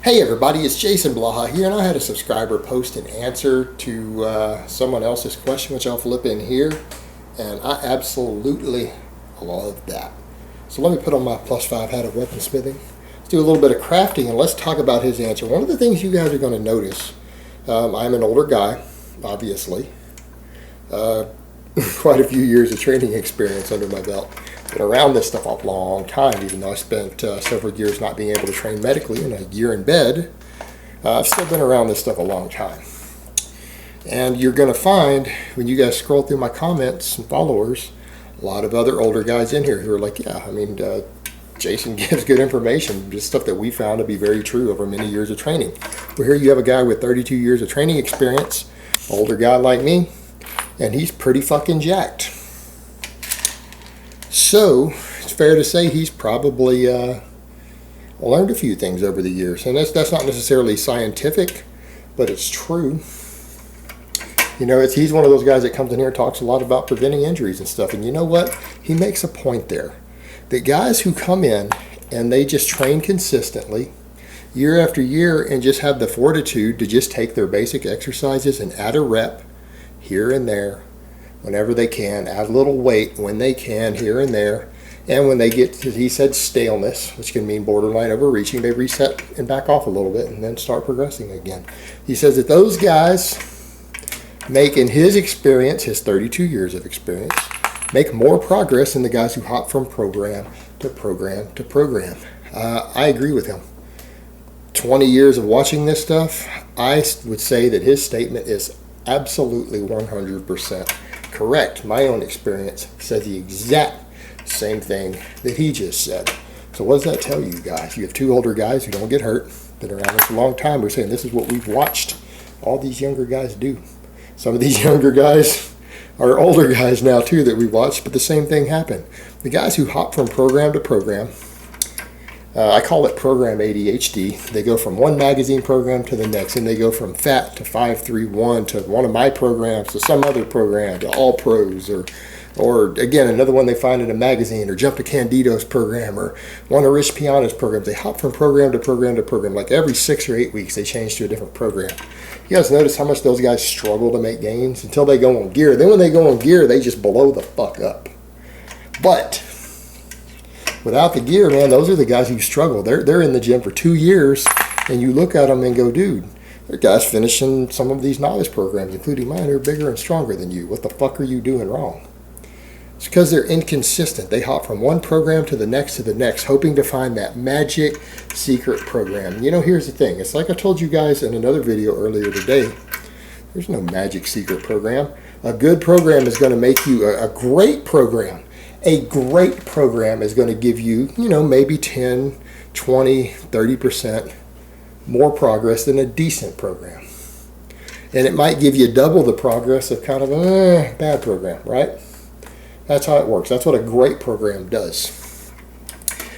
Hey everybody, it's Jason Blaha here, and I had a subscriber post an answer to someone else's question, which I'll flip in here, and I absolutely love that. So let me put on my +5 hat of weaponsmithing. Let's do a little bit of crafting, and let's talk about his answer. One of the things you guys are going to notice, I'm an older guy, obviously. Quite a few years of training experience under my belt. Been around this stuff a long time, even though I spent several years not being able to train medically and a year in bed. I've still been around this stuff a long time. And you're going to find, when you guys scroll through my comments and followers, a lot of other older guys in here who are like, yeah, I mean, Jason gives good information, just stuff that we found to be very true over many years of training. Well, here you have a guy with 32 years of training experience, older guy like me, and he's pretty fucking jacked. So it's fair to say he's probably learned a few things over the years, and that's not necessarily scientific, but it's true. You know, he's one of those guys that comes in here and talks a lot about preventing injuries and stuff, and you know what? He makes a point there. The guys who come in and they just train consistently year after year and just have the fortitude to just take their basic exercises and add a rep here and there whenever they can, add a little weight when they can here and there, and when they get to, he said, staleness, which can mean borderline overreaching, they reset and back off a little bit and then start progressing again. He says that those guys make, in his experience, his 32 years of experience, make more progress than the guys who hop from program to program to program. I agree with him. 20 years of watching this stuff, I would say that his statement is absolutely 100% correct. My own experience says the exact same thing that he just said. So what does that tell you guys? You have two older guys who don't get hurt, been around this a long time. We're saying this is what we've watched all these younger guys do. Some of these younger guys are older guys now too that we watched, but the same thing happened. The guys who hop from program to program, I call it program ADHD. They go from one magazine program to the next, and they go from FAT to 531 to one of my programs to some other program to All Pros, or again, another one they find in a magazine, or jump to Candido's program, or one of Rich Piana's programs. They hop from program to program to program. Like every 6 or 8 weeks, they change to a different program. You guys notice how much those guys struggle to make gains until they go on gear. Then when they go on gear, they just blow the fuck up. But without the gear, man, those are the guys who struggle. They're in the gym for 2 years, and you look at them and go, dude, they're guys finishing some of these novice programs, including mine, who are bigger and stronger than you. What the fuck are you doing wrong? It's because they're inconsistent. They hop from one program to the next, hoping to find that magic secret program. You know, here's the thing. It's like I told you guys in another video earlier today. There's no magic secret program. A good program is going to make you a great program. A great program is going to give you, you know, maybe 10, 20, 30% more progress than a decent program. And it might give you double the progress of kind of a bad program, right? That's how it works. That's what a great program does.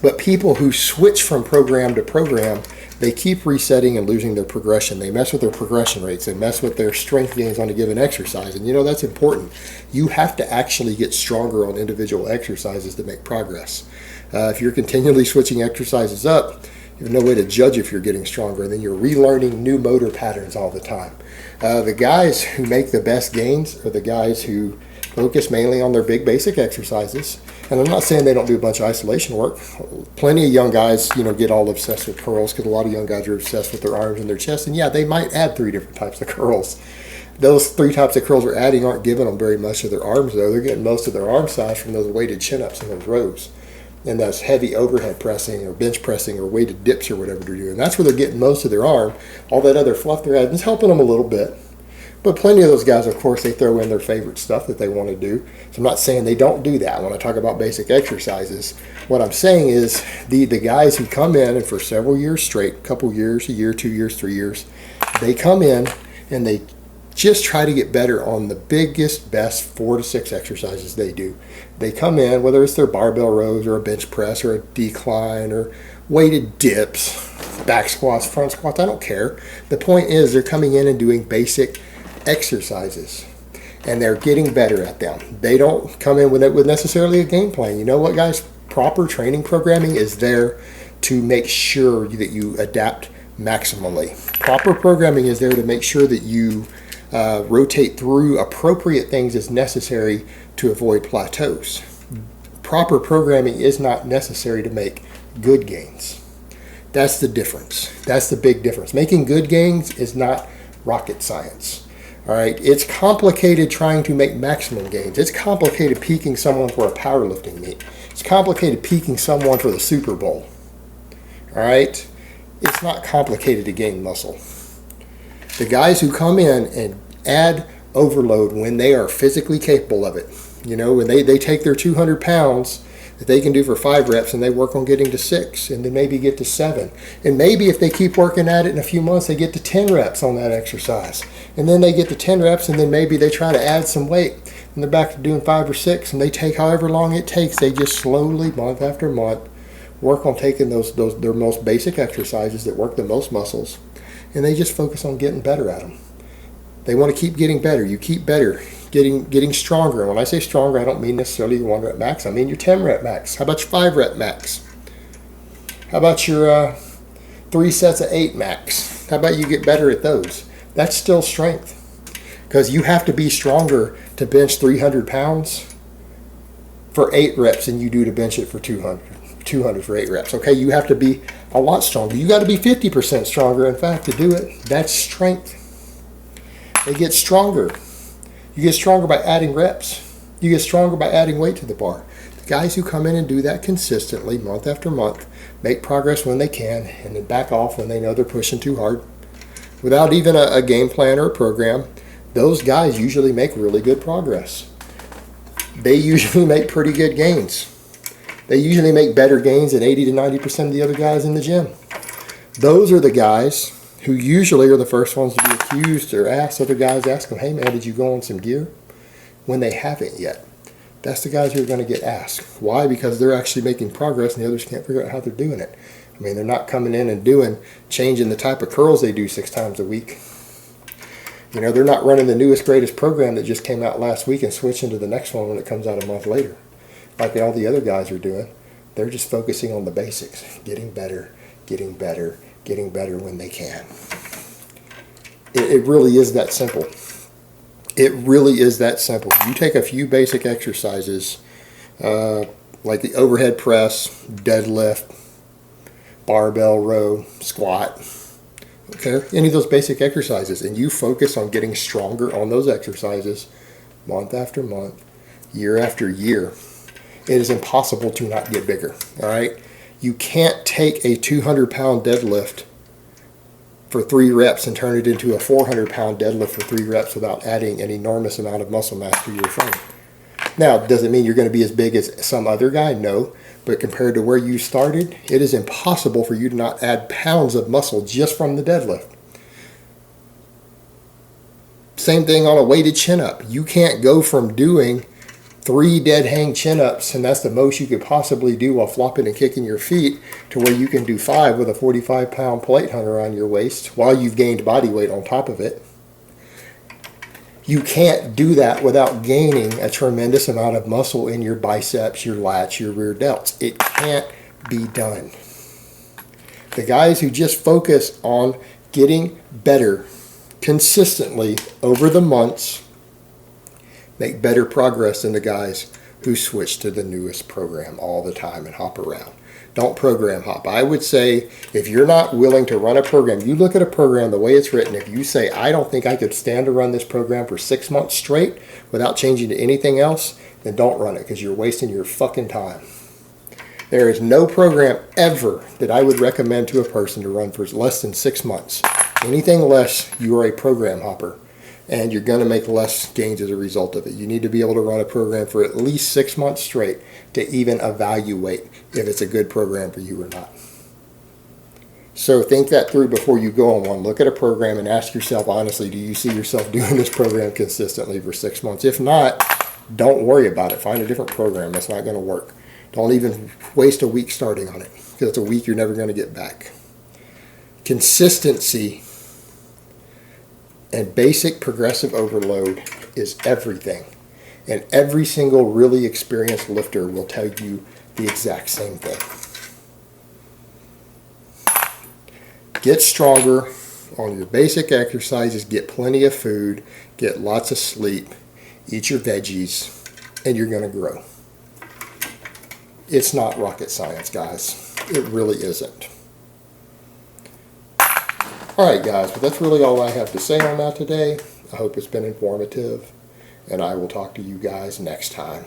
But people who switch from program to program, they keep resetting and losing their progression. They mess with their progression rates. They mess with their strength gains on a given exercise. And you know, that's important. You have to actually get stronger on individual exercises to make progress. If you're continually switching exercises up, you have no way to judge if you're getting stronger. Then you're relearning new motor patterns all the time. The guys who make the best gains are the guys who focus mainly on their big basic exercises. And I'm not saying they don't do a bunch of isolation work. Plenty of young guys, you know, get all obsessed with curls because a lot of young guys are obsessed with their arms and their chest. And yeah, they might add 3 different types of curls. Those 3 types of curls we're adding aren't giving them very much of their arms, though. They're getting most of their arm size from those weighted chin-ups and those rows, and those heavy overhead pressing or bench pressing or weighted dips or whatever they're doing. That's where they're getting most of their arm. All that other fluff they're adding is helping them a little bit. But plenty of those guys, of course, they throw in their favorite stuff that they want to do. So I'm not saying they don't do that when I talk about basic exercises. What I'm saying is the guys who come in and for several years straight, a couple years, a year, 2 years, 3 years, they come in and they just try to get better on the biggest, best 4 to 6 exercises they do. They come in, whether it's their barbell rows or a bench press or a decline or weighted dips, back squats, front squats, I don't care. The point is they're coming in and doing basic exercises, and they're getting better at them. They don't come in with necessarily a game plan. You know what, guys? Proper training programming is there to make sure that you adapt maximally. Proper programming is there to make sure that you rotate through appropriate things as necessary to avoid plateaus. Proper programming is not necessary to make good gains. That's the difference. That's the big difference. Making good gains is not rocket science. All right, it's complicated trying to make maximum gains. It's complicated peaking someone for a powerlifting meet. It's complicated peaking someone for the Super Bowl. All right, it's not complicated to gain muscle. The guys who come in and add overload when they are physically capable of it, you know, when they take their 200 pounds that they can do for 5 reps and they work on getting to 6 and then maybe get to 7. And maybe if they keep working at it in a few months, they get to 10 reps on that exercise. And then they get to 10 reps and then maybe they try to add some weight and they're back to doing 5 or 6 and they take however long it takes. They just slowly, month after month, work on taking those their most basic exercises that work the most muscles, and they just focus on getting better at them. They want to keep getting better. You keep better, getting stronger. And when I say stronger, I don't mean necessarily your 1 rep max. I mean your 10 rep max. How about your 5 rep max? How about your 3 sets of 8 max? How about you get better at those? That's still strength, because you have to be stronger to bench 300 pounds for 8 reps than you do to bench it for 200 for 8 reps. Okay, you have to be a lot stronger. You got to be 50% stronger, in fact, to do it. That's strength. They get stronger. You get stronger by adding reps. You get stronger by adding weight to the bar. The guys who come in and do that consistently, month after month, make progress when they can, and then back off when they know they're pushing too hard, without even a game plan or a program, those guys usually make really good progress. They usually make pretty good gains. They usually make better gains than 80 to 90% of the other guys in the gym. Those are the guys who usually are the first ones to be accused or asked. Other guys ask them, hey man, did you go on some gear? When they haven't yet. That's the guys who are going to get asked. Why? Because they're actually making progress and the others can't figure out how they're doing it. I mean, they're not coming in and changing the type of curls they do 6 times a week. You know, they're not running the newest, greatest program that just came out last week and switching to the next one when it comes out a month later, like all the other guys are doing. They're just focusing on the basics, getting better, getting better, getting better when they can. It really is that simple. It really is that simple. You take a few basic exercises, like the overhead press, deadlift, barbell row, squat, okay, any of those basic exercises, and you focus on getting stronger on those exercises month after month, year after year, it is impossible to not get bigger, all right? You can't take a 200-pound deadlift for 3 reps and turn it into a 400-pound deadlift for 3 reps without adding an enormous amount of muscle mass to your frame. Now, does it mean you're going to be as big as some other guy? No. But compared to where you started, it is impossible for you to not add pounds of muscle just from the deadlift. Same thing on a weighted chin-up. You can't go from doing 3 dead hang chin-ups, and that's the most you could possibly do while flopping and kicking your feet, to where you can do 5 with a 45-pound plate hung around your waist while you've gained body weight on top of it. You can't do that without gaining a tremendous amount of muscle in your biceps, your lats, your rear delts. It can't be done. The guys who just focus on getting better consistently over the months make better progress than the guys who switch to the newest program all the time and hop around. Don't program hop. I would say, if you're not willing to run a program, you look at a program the way it's written. If you say, I don't think I could stand to run this program for 6 months straight without changing to anything else, then don't run it, because you're wasting your fucking time. There is no program ever that I would recommend to a person to run for less than 6 months. Anything less, you are a program hopper, and you're going to make less gains as a result of it. You need to be able to run a program for at least 6 months straight to even evaluate if it's a good program for you or not. So think that through before you go on one. Look at a program and ask yourself honestly, do you see yourself doing this program consistently for 6 months? If not, don't worry about it. Find a different program. That's not going to work. Don't even waste a week starting on it, because it's a week you're never going to get back. Consistency and basic progressive overload is everything. And every single really experienced lifter will tell you the exact same thing. Get stronger on your basic exercises, get plenty of food, get lots of sleep, eat your veggies, and you're going to grow. It's not rocket science, guys. It really isn't. Alright guys, but that's really all I have to say on that today. I hope it's been informative, and I will talk to you guys next time.